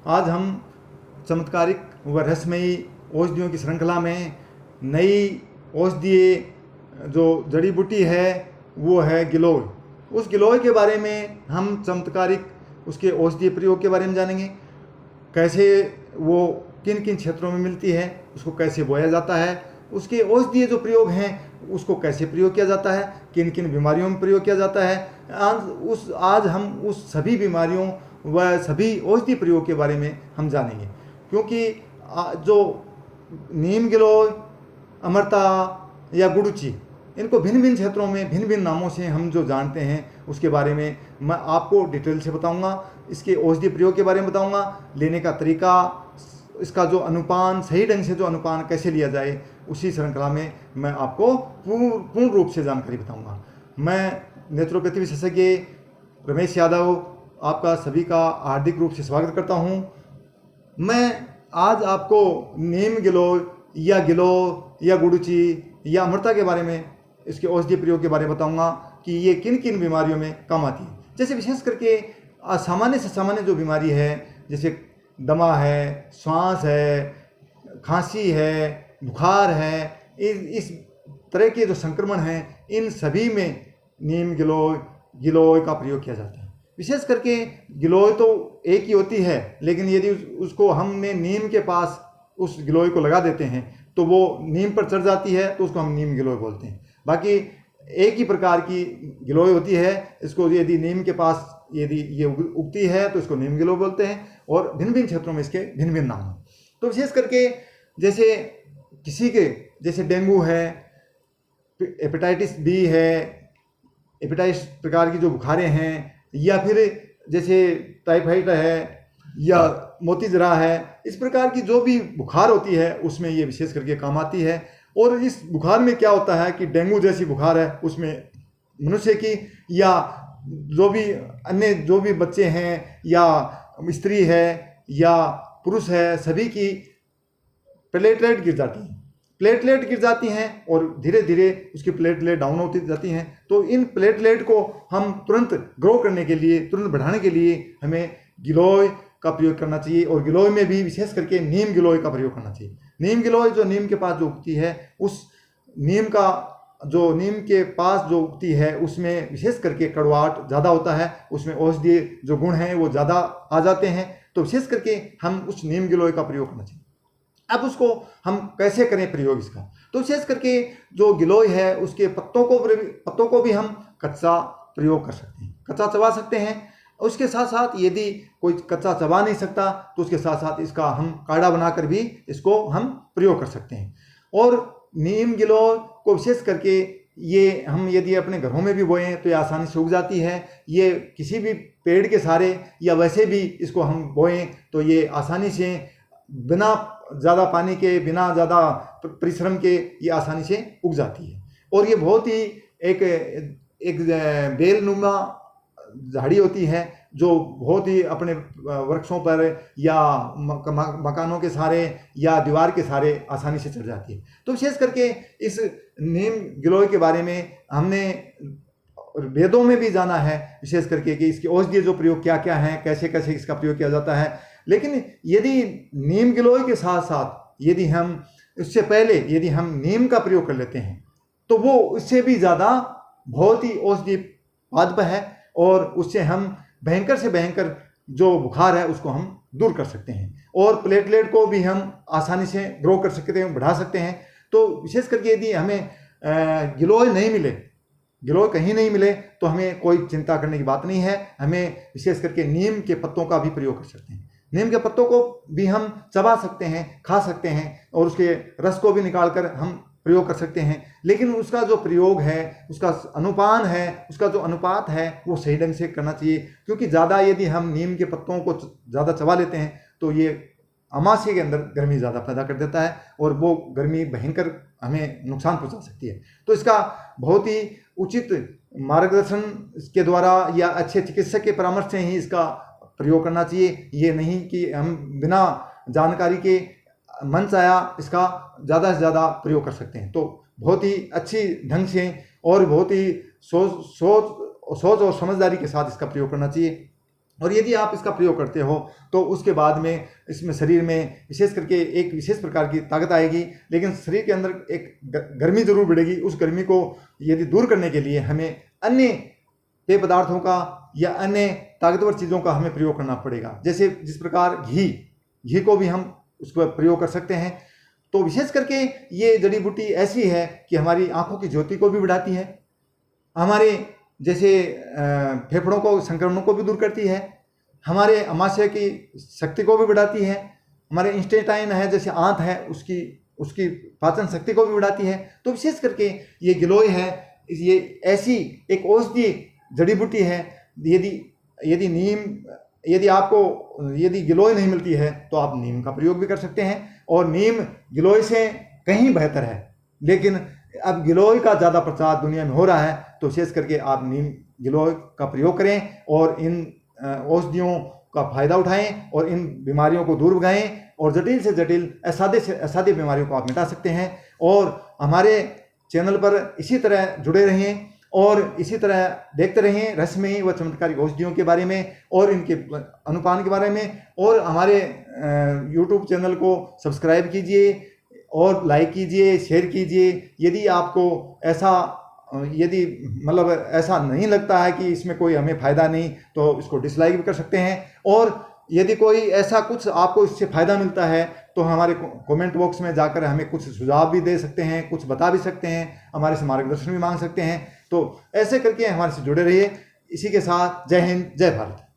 आज हम चमत्कारिक व रहस्यमयी औषधियों की श्रृंखला में नई औषधीय जो जड़ी बूटी है वो है गिलोय। उस गिलोय के बारे में हम चमत्कारिक उसके औषधीय प्रयोग के बारे में जानेंगे। कैसे वो किन किन क्षेत्रों में मिलती है, उसको कैसे बोया जाता है, उसके औषधीय जो प्रयोग हैं उसको कैसे प्रयोग किया जाता है, किन किन बीमारियों में प्रयोग किया जाता है। आज हम उस सभी बीमारियों व सभी औषधि प्रयोग के बारे में हम जानेंगे। क्योंकि जो नीम गिलोय, अमरता या गुडुचि, इनको भिन्न भिन्न क्षेत्रों में भिन्न भिन्न नामों से हम जो जानते हैं उसके बारे में मैं आपको डिटेल से बताऊंगा। इसके औषधि प्रयोग के बारे में बताऊंगा, लेने का तरीका, इसका जो अनुपान, सही ढंग से जो अनुपान कैसे लिया जाए, उसी श्रृंखला में मैं आपको पूर्ण रूप से जानकारी बताऊंगा। मैं नेत्रोपैथी विशेषज्ञ रमेश यादव आपका सभी का हार्दिक रूप से स्वागत करता हूं। मैं आज आपको नीम गिलोय या गुडुचि या अमृता के बारे में, इसके औषधीय प्रयोग के बारे में बताऊंगा कि ये किन किन बीमारियों में काम आती है। जैसे विशेष करके सामान्य से सामान्य जो बीमारी है, जैसे दमा है, श्वास है, खांसी है, बुखार है, इस तरह के जो संक्रमण हैं, इन सभी में नीम गिलोय का प्रयोग किया जाता है। विशेष करके गिलोय तो एक ही होती है, लेकिन यदि उसको हमने नीम के पास उस गिलोय को लगा देते हैं तो वो नीम पर चढ़ जाती है, तो उसको हम नीम गिलोय बोलते हैं। बाकी एक ही प्रकार की गिलोय होती है। इसको यदि नीम के पास यदि ये उगती है तो इसको नीम गिलोय बोलते हैं, और भिन्न भिन्न क्षेत्रों में इसके भिन्न भिन्न नाम हैं। तो विशेष करके जैसे किसी के, जैसे डेंगू है, हेपेटाइटिस बी है, हेपेटाइटिस प्रकार की जो बुखारें हैं, या फिर जैसे टाइफाइड है या मोती जरा है, इस प्रकार की जो भी बुखार होती है उसमें ये विशेष करके काम आती है। और इस बुखार में क्या होता है कि डेंगू जैसी बुखार है उसमें मनुष्य की या जो भी अन्य जो भी बच्चे हैं या स्त्री है या पुरुष है, सभी की प्लेटलेट गिर जाती हैं और धीरे धीरे उसकी प्लेटलेट डाउन होती जाती हैं। तो इन प्लेटलेट को हम तुरंत ग्रो करने के लिए, तुरंत बढ़ाने के लिए हमें गिलोय का प्रयोग करना चाहिए, और गिलोय में भी विशेष करके नीम गिलोय का प्रयोग करना चाहिए। नीम गिलोय जो नीम के पास जो उगती है, उस नीम के पास जो उगती है उसमें विशेष करके कड़वाहट ज़्यादा होता है, उसमें औषधीय जो गुण हैं वो ज़्यादा आ जाते हैं। तो विशेष करके हम उस नीम गिलोय का प्रयोग करना चाहिए। अब उसको हम कैसे करें प्रयोग इसका, तो विशेष करके जो गिलोय है उसके पत्तों को भी हम कच्चा प्रयोग कर सकते हैं, कच्चा चबा सकते हैं। उसके साथ साथ यदि कोई कच्चा चबा नहीं सकता तो उसके साथ साथ इसका हम काढ़ा बनाकर भी इसको हम प्रयोग कर सकते हैं। और नीम गिलोय को विशेष करके ये हम यदि अपने घरों में भी बोएं तो ये आसानी से उग जाती है। ये किसी भी पेड़ के सहारे या वैसे भी इसको हम बोएं तो ये आसानी से बिना ज़्यादा पानी के, बिना ज़्यादा परिश्रम के ये आसानी से उग जाती है। और ये बहुत ही एक बेलनुमा झाड़ी होती है जो बहुत ही अपने वृक्षों पर या मकानों के सहारे या दीवार के सहारे आसानी से चढ़ जाती है। तो विशेष करके इस नीम गिलोय के बारे में हमने वेदों में भी जाना है, विशेष करके कि इसके औषधीय जो प्रयोग क्या क्या हैं, कैसे कैसे इसका प्रयोग किया जाता है। लेकिन यदि नीम गिलोय के साथ साथ यदि हम इससे पहले यदि हम नीम का प्रयोग कर लेते हैं तो वो इससे भी ज़्यादा बहुत ही औषधि पादप है, और उससे हम भयंकर से भयंकर जो बुखार है उसको हम दूर कर सकते हैं, और प्लेटलेट को भी हम आसानी से ग्रो कर सकते हैं, बढ़ा सकते हैं। तो विशेष करके यदि हमें गिलोय नहीं मिले, गिलोय कहीं नहीं मिले, तो हमें कोई चिंता करने की बात नहीं है। हमें विशेष करके नीम के पत्तों का भी प्रयोग कर सकते हैं। नीम के पत्तों को भी हम चबा सकते हैं, खा सकते हैं, और उसके रस को भी निकाल कर हम प्रयोग कर सकते हैं। लेकिन उसका जो प्रयोग है, उसका अनुपान है, उसका जो अनुपात है वो सही ढंग से करना चाहिए। क्योंकि ज़्यादा यदि हम नीम के पत्तों को ज़्यादा चबा लेते हैं तो ये अमाशय के अंदर गर्मी ज़्यादा पैदा कर देता है, और वो गर्मी भयंकर हमें नुकसान पहुंचा सकती है। तो इसका बहुत ही उचित मार्गदर्शन के द्वारा या अच्छे चिकित्सक के परामर्श से ही इसका प्रयोग करना चाहिए। ये नहीं कि हम बिना जानकारी के मन चाहा इसका ज़्यादा से ज़्यादा प्रयोग कर सकते हैं। तो बहुत ही अच्छी ढंग से और बहुत ही सोच और समझदारी के साथ इसका प्रयोग करना चाहिए। और यदि आप इसका प्रयोग करते हो तो उसके बाद में इसमें शरीर में विशेष करके एक विशेष प्रकार की ताकत आएगी, लेकिन शरीर के अंदर एक गर्मी जरूर बढ़ेगी। उस गर्मी को यदि दूर करने के लिए हमें अन्य पेय पदार्थों का या अन्य ताकतवर चीज़ों का हमें प्रयोग करना पड़ेगा। जैसे जिस प्रकार घी को भी हम उसका प्रयोग कर सकते हैं। तो विशेष करके ये जड़ी बूटी ऐसी है कि हमारी आंखों की ज्योति को भी बढ़ाती है, हमारे जैसे फेफड़ों को संक्रमणों को भी दूर करती है, हमारे आमाशय की शक्ति को भी बढ़ाती है, हमारे इंस्टेटाइन है जैसे आंत है उसकी पाचन शक्ति को भी बढ़ाती है। तो विशेष करके ये गिलोय है, ये ऐसी एक औषधीय जड़ी बूटी है। यदि गिलोय नहीं मिलती है तो आप नीम का प्रयोग भी कर सकते हैं, और नीम गिलोय से कहीं बेहतर है। लेकिन अब गिलोय का ज़्यादा प्रचार दुनिया में हो रहा है, तो विशेष करके आप नीम गिलोय का प्रयोग करें और इन औषधियों का फायदा उठाएं और इन बीमारियों को दूर भगाएं, और जटिल से जटिल असाध्य से असाध्य बीमारियों को आप मिटा सकते हैं। और हमारे चैनल पर इसी तरह जुड़े रहें और इसी तरह देखते रहें रहस्यमयी व चमत्कारिक औषधियों के बारे में और इनके अनुपान के बारे में। और हमारे यूट्यूब चैनल को सब्सक्राइब कीजिए और लाइक कीजिए, शेयर कीजिए। यदि आपको ऐसा नहीं लगता है कि इसमें कोई हमें फ़ायदा नहीं, तो इसको डिसलाइक भी कर सकते हैं। और यदि कोई ऐसा कुछ आपको इससे फ़ायदा मिलता है तो हमारे कमेंट बॉक्स में जाकर हमें कुछ सुझाव भी दे सकते हैं, कुछ बता भी सकते हैं, हमारे से मार्गदर्शन भी मांग सकते हैं। तो ऐसे करके हमारे से जुड़े रहिए। इसी के साथ जय हिंद, जय भारत।